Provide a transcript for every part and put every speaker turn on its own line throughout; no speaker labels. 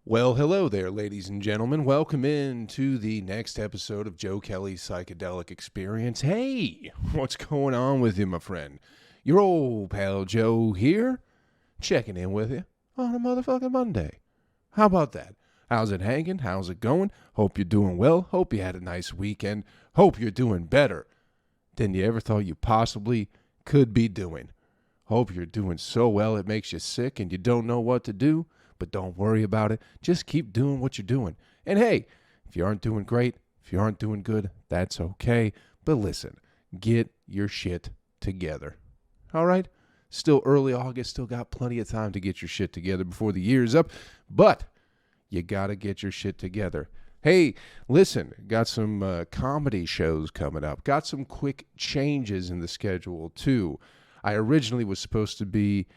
Well, hello there, ladies and gentlemen. Welcome in to the next episode of Joe Kelley's Psychedelic Experience. Hey, what's going on with you, my friend? Your old pal Joe here, checking in with you on a motherfucking Monday. How about that? How's it hanging? How's it going? Hope you're doing well. Hope you had a nice weekend. Hope you're doing better than you ever thought you possibly could be doing. Hope you're doing so well it makes you sick and you don't know what to do. But don't worry about it. Just keep doing what you're doing. And hey, if you aren't doing great, if you aren't doing good, that's okay. But listen, get your shit together. All right? Still early August, still got plenty of time to get your shit together before the year's up. But you got to get your shit together. Hey, listen, got some comedy shows coming up. Got some quick changes in the schedule, too. I originally was supposed to be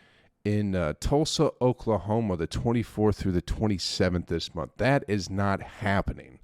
in Tulsa, Oklahoma, the 24th through the 27th this month. That is not happening.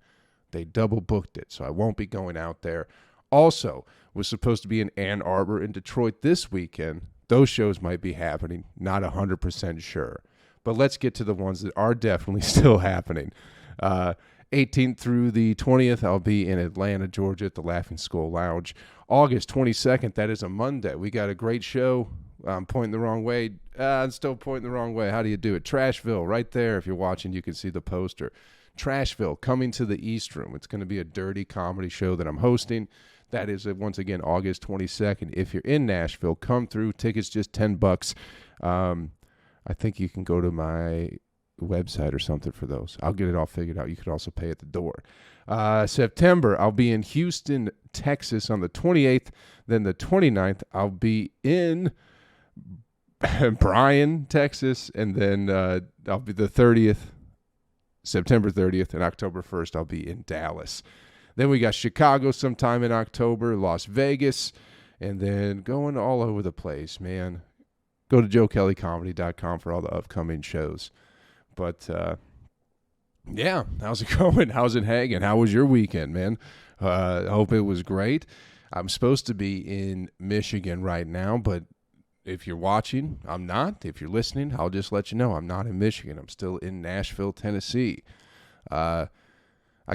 They double booked it, so I won't be going out there. Also, was supposed to be in Ann Arbor and Detroit this weekend. Those shows might be happening, not 100% sure. But let's get to the ones that are definitely still happening. 18th through the 20th, I'll be in Atlanta, Georgia at the Laughing Skull Lounge. August 22nd, that is a Monday. We got a great show. I'm pointing the wrong way. I'm still pointing the wrong way. How do you do it? Trashville, right there. If you're watching, you can see the poster. Trashville, coming to the East Room. It's going to be a dirty comedy show that I'm hosting. That is, once again, August 22nd. If you're in Nashville, come through. Tickets just $10. I think you can go to my website or something for those. I'll get it all figured out. You could also pay at the door. September, I'll be in Houston, Texas on the 28th. Then the 29th, I'll be in Bryan, Texas, and then I'll be the 30th, September 30th, and October 1st, I'll be in Dallas. Then we got Chicago sometime in October, Las Vegas, and then going all over the place, man. Go to joekellycomedy.com for all the upcoming shows. But, yeah, how's it going? How's it hanging? How was your weekend, man? I hope it was great. I'm supposed to be in Michigan right now, but if you're watching, I'm not. If you're listening, I'll just let you know I'm not in Michigan. I'm still in Nashville, Tennessee. I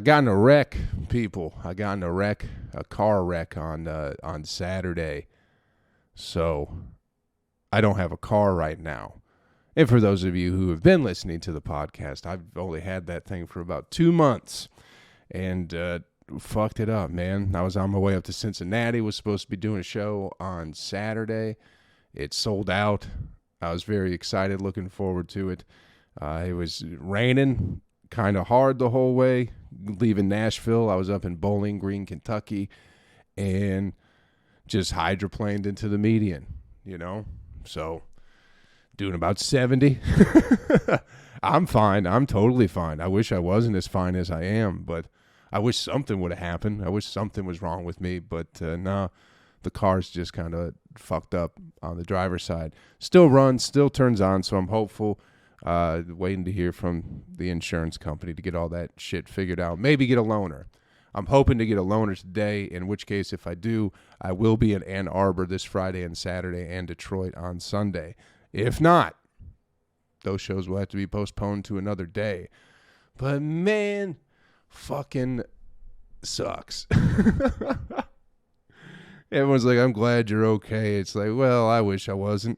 got in a wreck, people. I got in a car wreck on Saturday. So I don't have a car right now. And for those of you who have been listening to the podcast, I've only had that thing for about 2 months. And fucked it up, man. I was on my way up to Cincinnati. Was supposed to be doing a show on Saturday. It sold out. I was very excited, looking forward to it. It was raining kind of hard the whole way. Leaving Nashville, I was up in Bowling Green, Kentucky, and just hydroplaned into the median, you know? So, doing about 70. I'm fine. I'm totally fine. I wish I wasn't as fine as I am, but I wish something would have happened. I wish something was wrong with me, but no. The car's just kind of fucked up on the driver's side. Still runs, still turns on, so I'm hopeful. Waiting to hear from the insurance company to get all that shit figured out. Maybe get a loaner. I'm hoping to get a loaner today, in which case, if I do, I will be in Ann Arbor this Friday and Saturday and Detroit on Sunday. If not, those shows will have to be postponed to another day. But man, fucking sucks. Everyone's like, I'm glad you're okay. It's like, well, I wish I wasn't.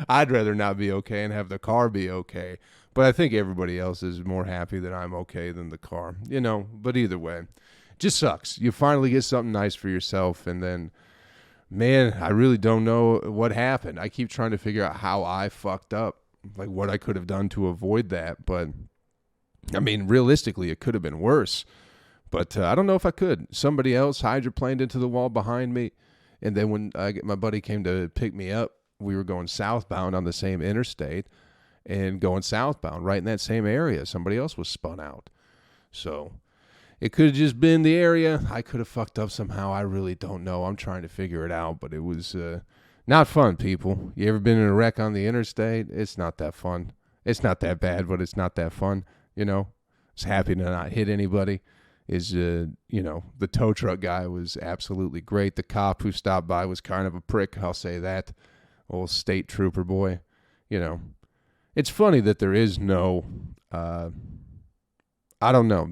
I'd rather not be okay and have the car be okay. But I think everybody else is more happy that I'm okay than the car. You know, but either way, just sucks. You finally get something nice for yourself, and then, man, I really don't know what happened. I keep trying to figure out how I fucked up, like what I could have done to avoid that. But, I mean, realistically, it could have been worse. But I don't know if I could. Somebody else hydroplaned into the wall behind me. And then when my buddy came to pick me up, we were going southbound on the same interstate and going southbound right in that same area. Somebody else was spun out. So it could have just been the area. I could have fucked up somehow. I really don't know. I'm trying to figure it out. But it was not fun, people. You ever been in a wreck on the interstate? It's not that fun. It's not that bad, but it's not that fun. You know, it's happy to not hit anybody. The tow truck guy was absolutely great. The cop who stopped by was kind of a prick, I'll say that. Old state trooper boy, you know. It's funny that there is no, I don't know.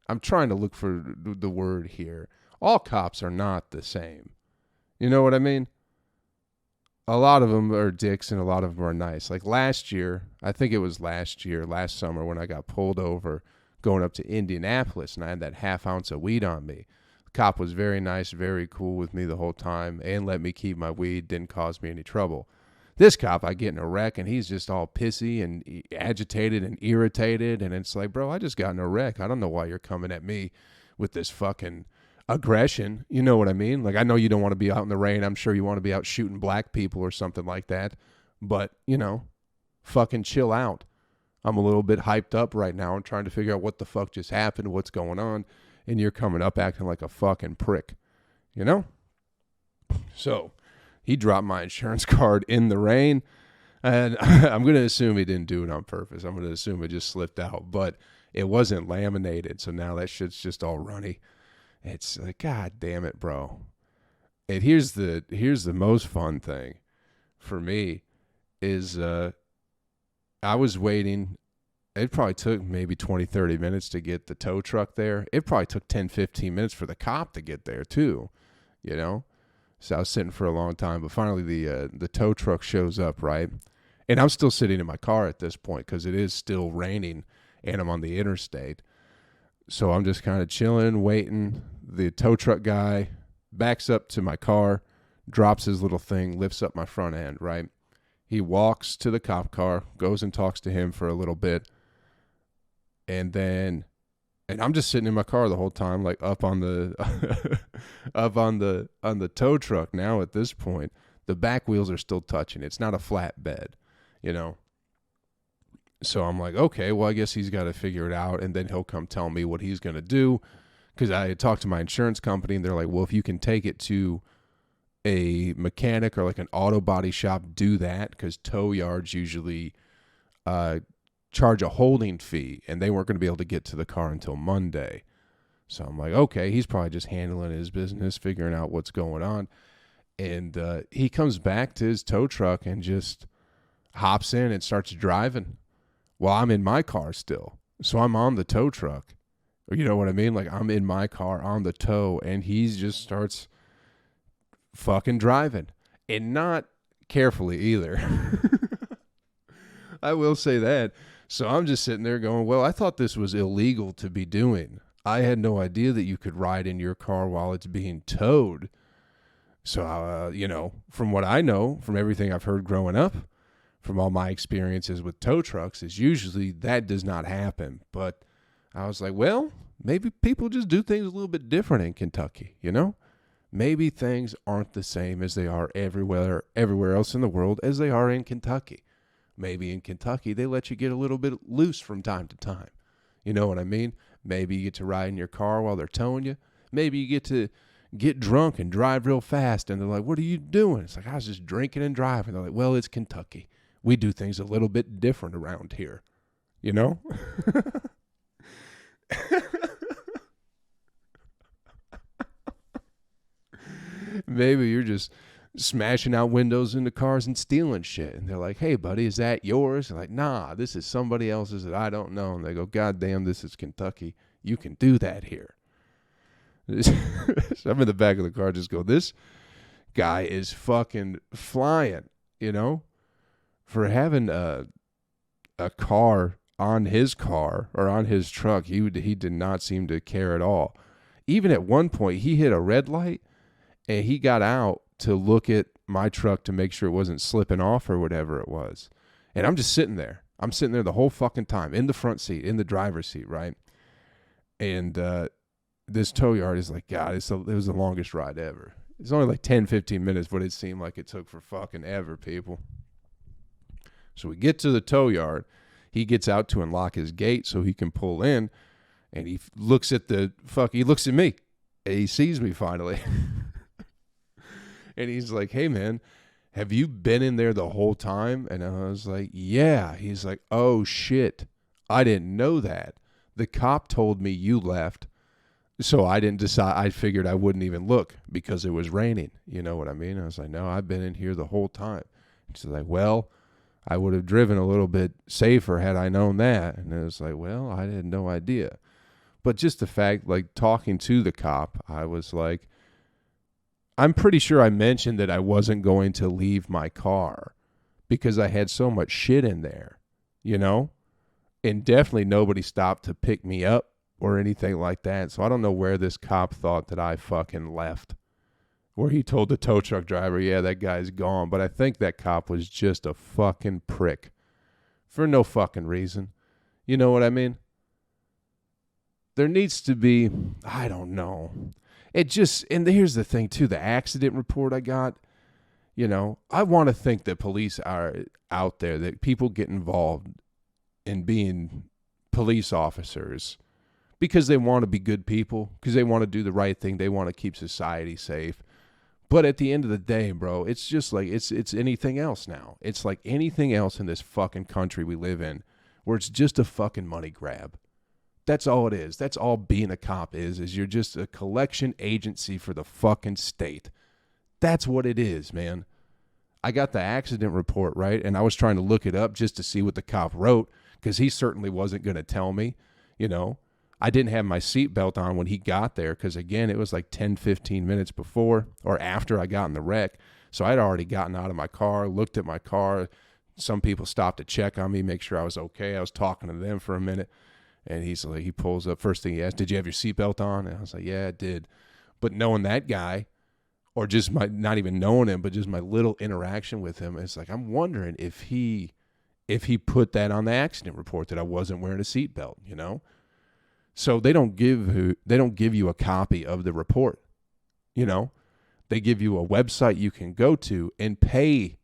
I'm trying to look for the word here. All cops are not the same. You know what I mean? A lot of them are dicks and a lot of them are nice. Like last year, I think it was last summer when I got pulled over going up to Indianapolis and I had that half ounce of weed on me. The cop was very nice, very cool with me the whole time and let me keep my weed, didn't cause me any trouble. This cop, I get in a wreck and he's just all pissy and agitated and irritated. And it's like, bro, I just got in a wreck. I don't know why you're coming at me with this fucking aggression. You know what I mean? Like, I know you don't want to be out in the rain. I'm sure you want to be out shooting black people or something like that. But, fucking chill out. I'm a little bit hyped up right now. I'm trying to figure out what the fuck just happened, what's going on. And you're coming up acting like a fucking prick. So he dropped my insurance card in the rain. And I'm going to assume he didn't do it on purpose. I'm going to assume it just slipped out. But it wasn't laminated. So now that shit's just all runny. It's like, God damn it, bro. And here's the most fun thing for me is I was waiting. It probably took maybe 20, 30 minutes to get the tow truck there. It probably took 10, 15 minutes for the cop to get there too, So I was sitting for a long time, but finally the tow truck shows up, right? And I'm still sitting in my car at this point because it is still raining and I'm on the interstate. So I'm just kind of chilling, waiting. The tow truck guy backs up to my car, drops his little thing, lifts up my front end, right? He walks to the cop car, goes and talks to him for a little bit. And I'm just sitting in my car the whole time, like up on the on the tow truck. Now at this point, the back wheels are still touching. It's not a flat bed, So I'm like, okay, well, I guess he's got to figure it out, and then he'll come tell me what he's going to do. Because I had talked to my insurance company, and they're like, well, if you can take it to a mechanic or like an auto body shop, do that, because tow yards usually charge a holding fee, and they weren't going to be able to get to the car until Monday. So I'm like, okay, he's probably just handling his business, figuring out what's going on. And he comes back to his tow truck and just hops in and starts driving. Well, I'm in my car still. So I'm on the tow truck. You know what I mean? Like, I'm in my car on the tow, and he just starts fucking driving. And not carefully either. I will say that. So I'm just sitting there going, well, I thought this was illegal to be doing. I had no idea that you could ride in your car while it's being towed. So, from what I know, from everything I've heard growing up, from all my experiences with tow trucks, is usually that does not happen. But I was like, well, maybe people just do things a little bit different in Kentucky, Maybe things aren't the same as they are everywhere else in the world as they are in Kentucky. Maybe in Kentucky, they let you get a little bit loose from time to time. You know what I mean? Maybe you get to ride in your car while they're towing you. Maybe you get to get drunk and drive real fast. And they're like, what are you doing? It's like, I was just drinking and driving. They're like, well, it's Kentucky. We do things a little bit different around here. Maybe you're just smashing out windows into cars and stealing shit. And they're like, hey, buddy, is that yours? I'm like, nah, this is somebody else's that I don't know. And they go, God damn, this is Kentucky. You can do that here. So I'm in the back of the car just go, this guy is fucking flying, For having a car on his car or on his truck, he did not seem to care at all. Even at one point, he hit a red light and he got out to look at my truck to make sure it wasn't slipping off or whatever it was. And I'm just sitting there. I'm sitting there the whole fucking time in the front seat, in the driver's seat, right? And this tow yard is like, God, it was the longest ride ever. It's only like 10, 15 minutes, but it seemed like it took for fucking ever, people. So we get to the tow yard. He gets out to unlock his gate so he can pull in. And he looks at he looks at me. And he sees me finally. And he's like, hey, man, have you been in there the whole time? And I was like, yeah. He's like, oh, shit. I didn't know that. The cop told me you left. So I didn't decide. I figured I wouldn't even look because it was raining. You know what I mean? I was like, no, I've been in here the whole time. She's like, well, I would have driven a little bit safer had I known that. And it was like, well, I had no idea. But just the fact, like, talking to the cop, I was like, I'm pretty sure I mentioned that I wasn't going to leave my car because I had so much shit in there, you know? And definitely nobody stopped to pick me up or anything like that. So I don't know where this cop thought that I fucking left. Where he told the tow truck driver, yeah, that guy's gone. But I think that cop was just a fucking prick for no fucking reason. You know what I mean? There needs to be, I don't know. It just, and here's the thing too, the accident report I got, you know, I want to think that police are out there, that people get involved in being police officers because they want to be good people, because they want to do the right thing. They want to keep society safe. But at the end of the day, bro, it's just like, it's anything else now. It's like anything else in this fucking country we live in where it's just a fucking money grab. That's all it is. That's all being a cop is you're just a collection agency for the fucking state. That's what it is, man. I got the accident report, right? And I was trying to look it up just to see what the cop wrote because he certainly wasn't going to tell me, you know. I didn't have my seatbelt on when he got there because, again, it was like 10, 15 minutes before or after I got in the wreck. So I'd already gotten out of my car, looked at my car. Some people stopped to check on me, make sure I was okay. I was talking to them for a minute. And he's like, he pulls up. First thing he asked, did you have your seatbelt on? And I was like, yeah, I did. But knowing that guy, or just my, not even knowing him, but just my little interaction with him, it's like, I'm wondering if he put that on the accident report that I wasn't wearing a seatbelt, you know? So they don't give you a copy of the report, you know? They give you a website you can go to and pay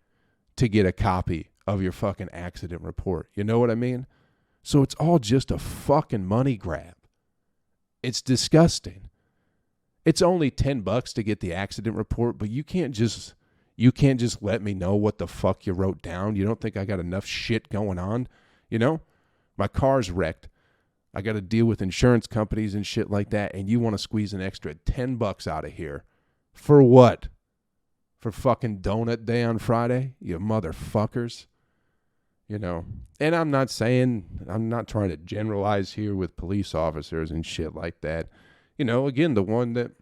to get a copy of your fucking accident report. You know what I mean? So it's all just a fucking money grab. It's disgusting. It's only $10 to get the accident report, but you can't just let me know what the fuck you wrote down. You don't think I got enough shit going on? You know? My car's wrecked. I got to deal with insurance companies and shit like that, and you want to squeeze an extra $10 out of here. For what? For fucking donut day on Friday? You motherfuckers. You know, and I'm not trying to generalize here with police officers and shit like that. You know, again, the one that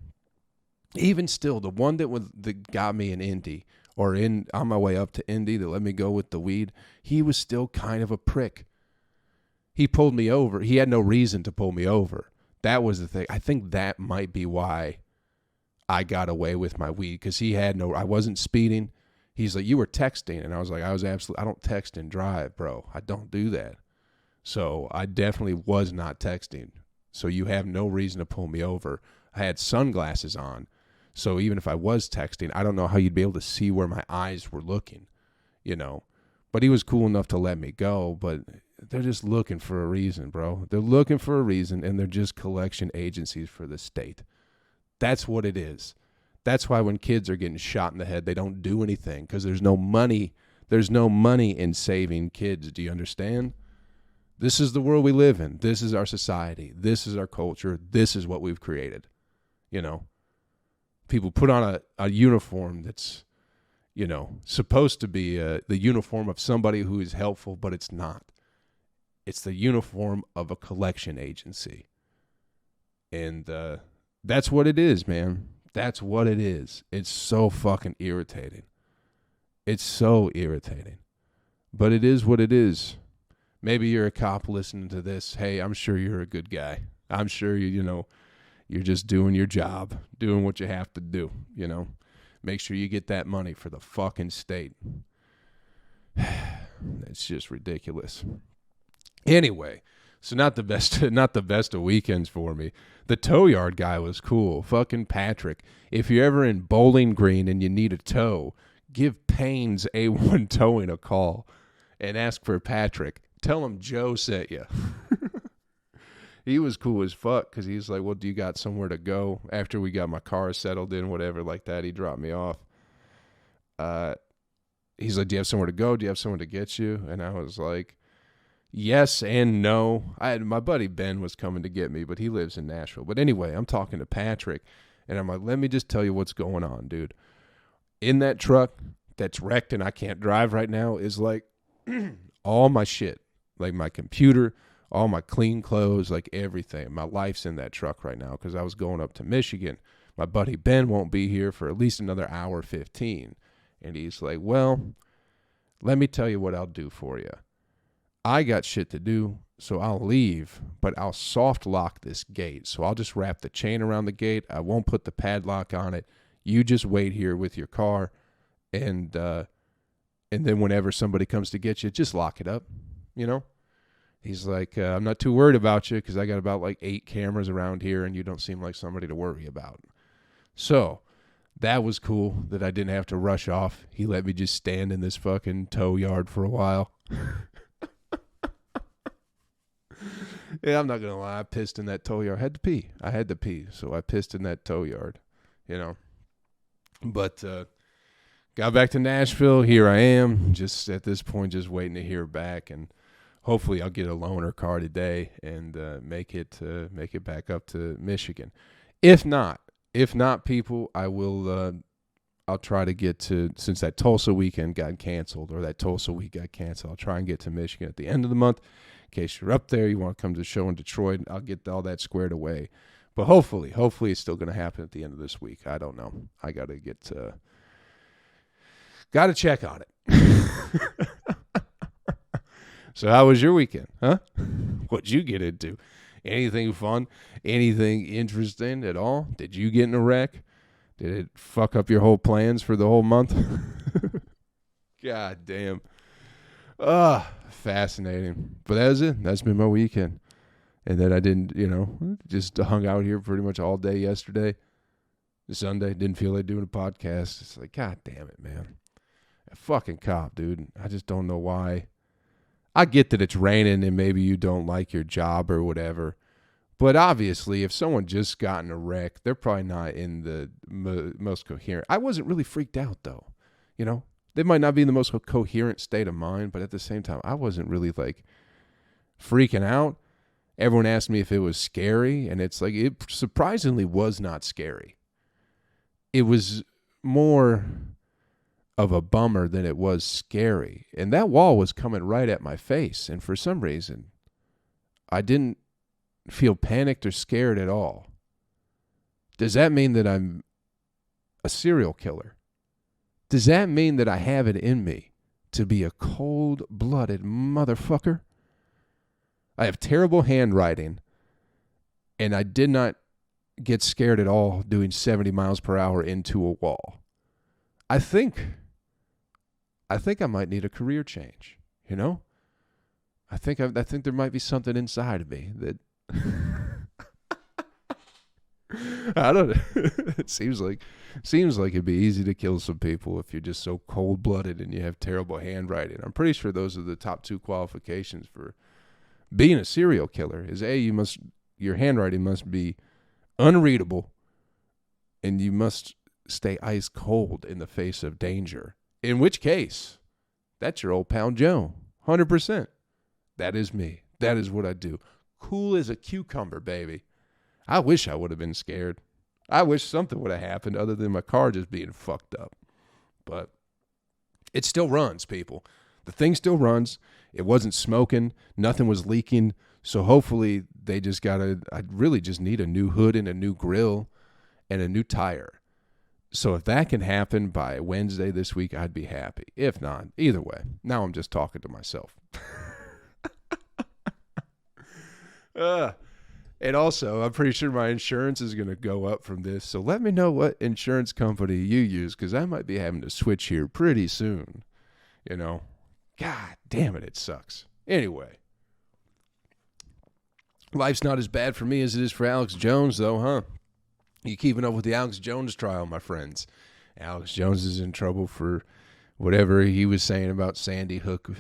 got me in Indy or on my way up to Indy that let me go with the weed, he was still kind of a prick. He pulled me over. He had no reason to pull me over. That was the thing. I think that might be why I got away with my weed, because I wasn't speeding. He's like, you were texting. And I was like, I don't text and drive, bro. I don't do that. So I definitely was not texting. So you have no reason to pull me over. I had sunglasses on. So even if I was texting, I don't know how you'd be able to see where my eyes were looking, you know. But he was cool enough to let me go. But they're just looking for a reason, bro. They're looking for a reason, and they're just collection agencies for the state. That's what it is. That's why when kids are getting shot in the head, they don't do anything, because there's no money. There's no money in saving kids. Do you understand? This is the world we live in. This is our society. This is our culture. This is what we've created. You know, people put on a uniform that's, you know, supposed to be the uniform of somebody who is helpful, but it's not. It's the uniform of a collection agency. And that's what it is, man. That's what it is. It's so fucking irritating. It's so irritating. But it is what it is. Maybe you're a cop listening to this. Hey, I'm sure you're a good guy. I'm sure you're just doing your job, doing what you have to do, you know. Make sure you get that money for the fucking state. It's just ridiculous. Anyway, so not the best of weekends for me. The tow yard guy was cool. Fucking Patrick. If you're ever in Bowling Green and you need a tow, give Payne's A1 Towing a call and ask for Patrick. Tell him Joe sent you. He was cool as fuck, because he's like, well, do you got somewhere to go? After we got my car settled in, whatever like that, he dropped me off. He's like, do you have somewhere to go? Do you have someone to get you? And I was like, yes and no. My buddy Ben was coming to get me, but he lives in Nashville. But anyway, I'm talking to Patrick, and I'm like, let me just tell you what's going on, dude. In that truck, that's wrecked and I can't drive right now is like all my shit, like my computer, all my clean clothes, like everything. My life's in that truck right now because I was going up to Michigan. My buddy Ben won't be here for at least another hour 15. And he's like, well, let me tell you what I'll do for you. I got shit to do, so I'll leave, but I'll soft lock this gate. So I'll just wrap the chain around the gate. I won't put the padlock on it. You just wait here with your car, and then whenever somebody comes to get you, just lock it up, you know? He's like, I'm not too worried about you because I got about like 8 cameras around here, and you don't seem like somebody to worry about. So that was cool that I didn't have to rush off. He let me just stand in this fucking tow yard for a while. Yeah, I'm not going to lie. I pissed in that tow yard. I had to pee, so I pissed in that tow yard, you know. But got back to Nashville. Here I am, just at this point, just waiting to hear back. And hopefully I'll get a loaner car today and make it back up to Michigan. If not, people, I will I'll try to get to, since that Tulsa weekend got canceled, or that Tulsa week got canceled, I'll try and get to Michigan at the end of the month. In case you're up there, you want to come to the show in Detroit, I'll get all that squared away. But hopefully it's still going to happen at the end of this week. I don't know. I got to check on it. So how was your weekend, huh? What'd you get into? Anything fun? Anything interesting at all? Did you get in a wreck? Did it fuck up your whole plans for the whole month? God damn. Fascinating. But that was it. That's been my weekend. And then I didn't, just hung out here pretty much all day yesterday. Sunday, didn't feel like doing a podcast. It's like, God damn it, man. A fucking cop, dude. I just don't know why. I get that it's raining and maybe you don't like your job or whatever. But obviously, if someone just got in a wreck, they're probably not in the most coherent. I wasn't really freaked out, though. They might not be in the most coherent state of mind, but at the same time, I wasn't really, freaking out. Everyone asked me if it was scary, and it's like, it surprisingly was not scary. It was more of a bummer than it was scary. And that wall was coming right at my face, and for some reason, I didn't feel panicked or scared at all. Does that mean that I'm a serial killer? Does that mean that I have it in me to be a cold-blooded motherfucker? I have terrible handwriting, and I did not get scared at all doing 70 miles per hour into a wall. I think I might need a career change, I think there might be something inside of me that I don't know. It seems like it'd be easy to kill some people if you're just so cold-blooded and you have terrible handwriting. I'm pretty sure those are the top 2 qualifications for being a serial killer. Is your handwriting must be unreadable, and you must stay ice cold in the face of danger. In which case, that's your old pal Joe. 100%. That is me. That is what I do. Cool as a cucumber, baby. I wish I would have been scared. I wish something would have happened other than my car just being fucked up. But it still runs, people. The thing still runs. It wasn't smoking. Nothing was leaking. So hopefully I really just need a new hood and a new grill and a new tire. So if that can happen by Wednesday this week, I'd be happy. If not, either way. Now I'm just talking to myself. And also, I'm pretty sure my insurance is going to go up from this. So let me know what insurance company you use, because I might be having to switch here pretty soon. God damn it, it sucks. Anyway. Life's not as bad for me as it is for Alex Jones, though, huh? You keeping up with the Alex Jones trial, my friends? Alex Jones is in trouble for whatever he was saying about Sandy Hook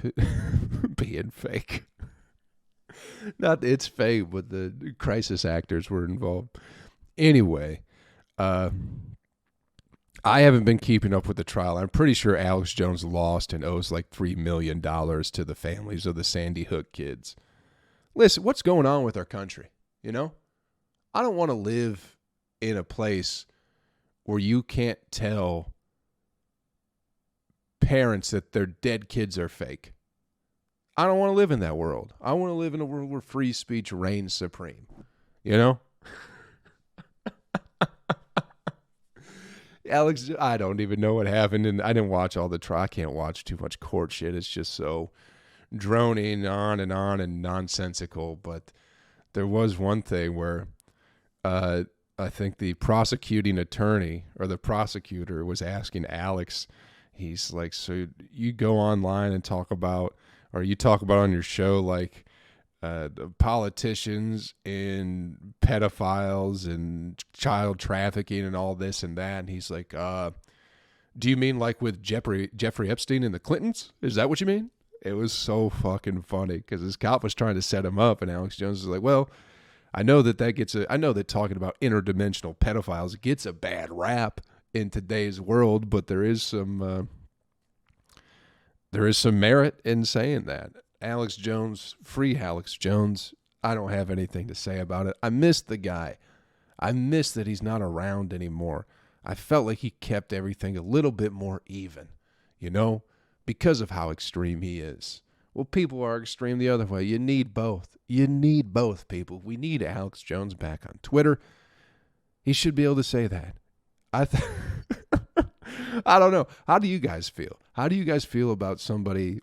being fake. Not that it's fake, but the crisis actors were involved. Anyway, I haven't been keeping up with the trial. I'm pretty sure Alex Jones lost and owes like $3 million to the families of the Sandy Hook kids. Listen, what's going on with our country? I don't want to live in a place where you can't tell parents that their dead kids are fake. I don't want to live in that world. I want to live in a world where free speech reigns supreme. You know? Alex, I don't even know what happened, and I didn't watch all the trial. I can't watch too much court shit. It's just so droning on and nonsensical. But there was one thing where I think the prosecuting attorney or the prosecutor was asking Alex, he's like, so you go online and talk about, or you talk about on your show, like, the politicians and pedophiles and child trafficking and all this and that. And he's like, do you mean like with Jeffrey Epstein and the Clintons? Is that what you mean? It was so fucking funny because this cop was trying to set him up, and Alex Jones was like, well, I know that talking about interdimensional pedophiles gets a bad rap in today's world, but there is some merit in saying that. Alex Jones, free Alex Jones. I don't have anything to say about it. I miss the guy. I miss that he's not around anymore. I felt like he kept everything a little bit more even, you know, because of how extreme he is. Well, people are extreme the other way. You need both. You need both, people. We need Alex Jones back on Twitter. He should be able to say that. I don't know. How do you guys feel? How do you guys feel about somebody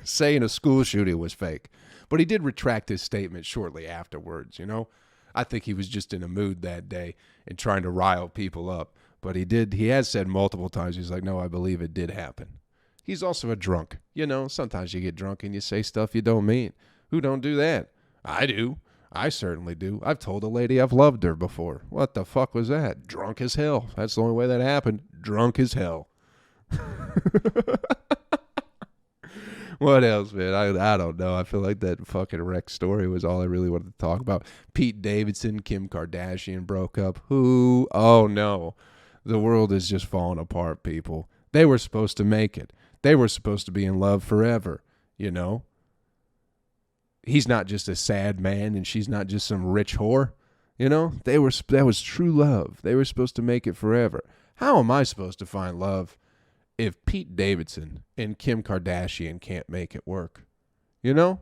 saying a school shooting was fake? But he did retract his statement shortly afterwards, you know? I think he was just in a mood that day and trying to rile people up. But he has said multiple times, he's like, no, I believe it did happen. He's also a drunk. You know, sometimes you get drunk and you say stuff you don't mean. Who don't do that? I do. I certainly do. I've told a lady I've loved her before. What the fuck was that? Drunk as hell. That's the only way that happened. Drunk as hell. What else, man? I don't know. I feel like that fucking wreck story was all I really wanted to talk about. Pete Davidson, Kim Kardashian broke up. Who? Oh, no. The world is just falling apart, people. They were supposed to make it. They were supposed to be in love forever, you know? He's not just a sad man and she's not just some rich whore, you know? That was true love. They were supposed to make it forever. How am I supposed to find love if Pete Davidson and Kim Kardashian can't make it work? You know?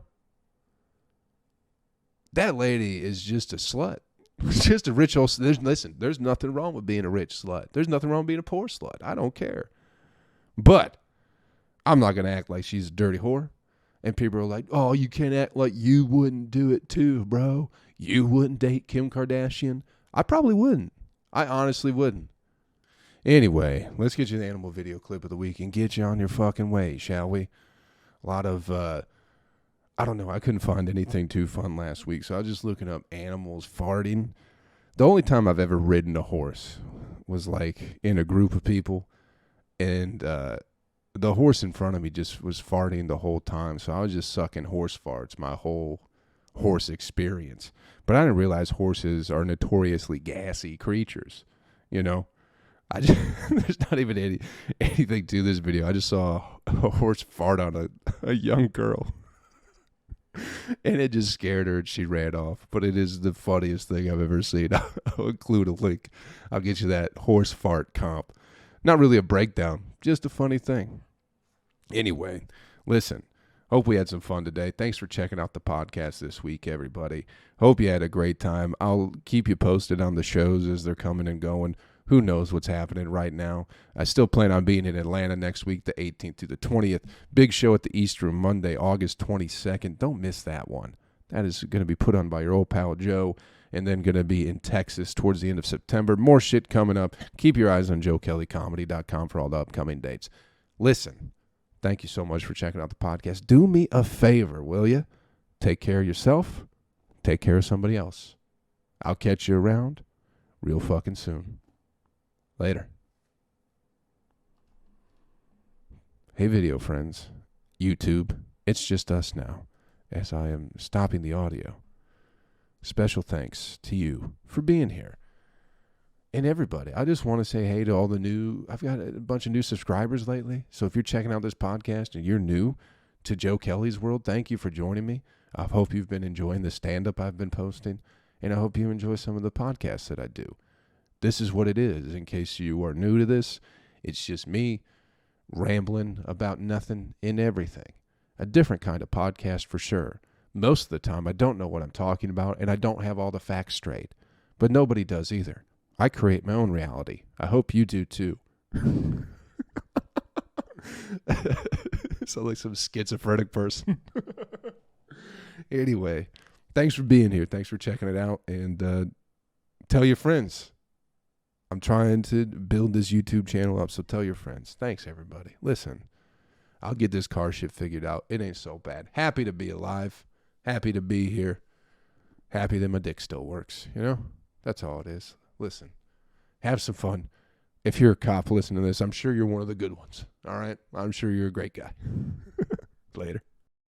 That lady is just a slut. Just a rich old... there's nothing wrong with being a rich slut. There's nothing wrong with being a poor slut. I don't care. But I'm not going to act like she's a dirty whore. And people are like, oh, you can't act like you wouldn't do it too, bro. You wouldn't date Kim Kardashian. I probably wouldn't. I honestly wouldn't. Anyway, let's get you the animal video clip of the week and get you on your fucking way, shall we? A lot of, I don't know, I couldn't find anything too fun last week, so I was just looking up animals farting. The only time I've ever ridden a horse was like in a group of people, and the horse in front of me just was farting the whole time, so I was just sucking horse farts my whole horse experience. But I didn't realize horses are notoriously gassy creatures, you know? There's not even anything to this video. I just saw a horse fart on a young girl. And it just scared her and she ran off. But it is the funniest thing I've ever seen. I'll include a link. I'll get you that horse fart comp. Not really a breakdown, just a funny thing. Anyway, listen. Hope we had some fun today. Thanks for checking out the podcast this week, everybody. Hope you had a great time. I'll keep you posted on the shows as they're coming and going. Who knows what's happening right now. I still plan on being in Atlanta next week, the 18th to the 20th. Big show at the East Room Monday, August 22nd. Don't miss that one. That is going to be put on by your old pal Joe, and then going to be in Texas towards the end of September. More shit coming up. Keep your eyes on JoeKelleyComedy.com for all the upcoming dates. Listen, thank you so much for checking out the podcast. Do me a favor, will you? Take care of yourself. Take care of somebody else. I'll catch you around real fucking soon. Later. Hey, video friends. YouTube. It's just us now, as I am stopping the audio. Special thanks to you for being here. And everybody. I just want to say hey to all the I've got a bunch of new subscribers lately. So if you're checking out this podcast and you're new to Joe Kelley's world, thank you for joining me. I hope you've been enjoying the stand-up I've been posting. And I hope you enjoy some of the podcasts that I do. This is what it is. In case you are new to this, it's just me rambling about nothing and everything. A different kind of podcast for sure. Most of the time, I don't know what I'm talking about, and I don't have all the facts straight. But nobody does either. I create my own reality. I hope you do too. Sound like some schizophrenic person. Anyway, thanks for being here. Thanks for checking it out. And tell your friends. I'm trying to build this YouTube channel up, so tell your friends. Thanks, everybody. Listen, I'll get this car shit figured out. It ain't so bad. Happy to be alive. Happy to be here. Happy that my dick still works. You know? That's all it is. Listen, have some fun. If you're a cop listening to this, I'm sure you're one of the good ones. All right? I'm sure you're a great guy. Later.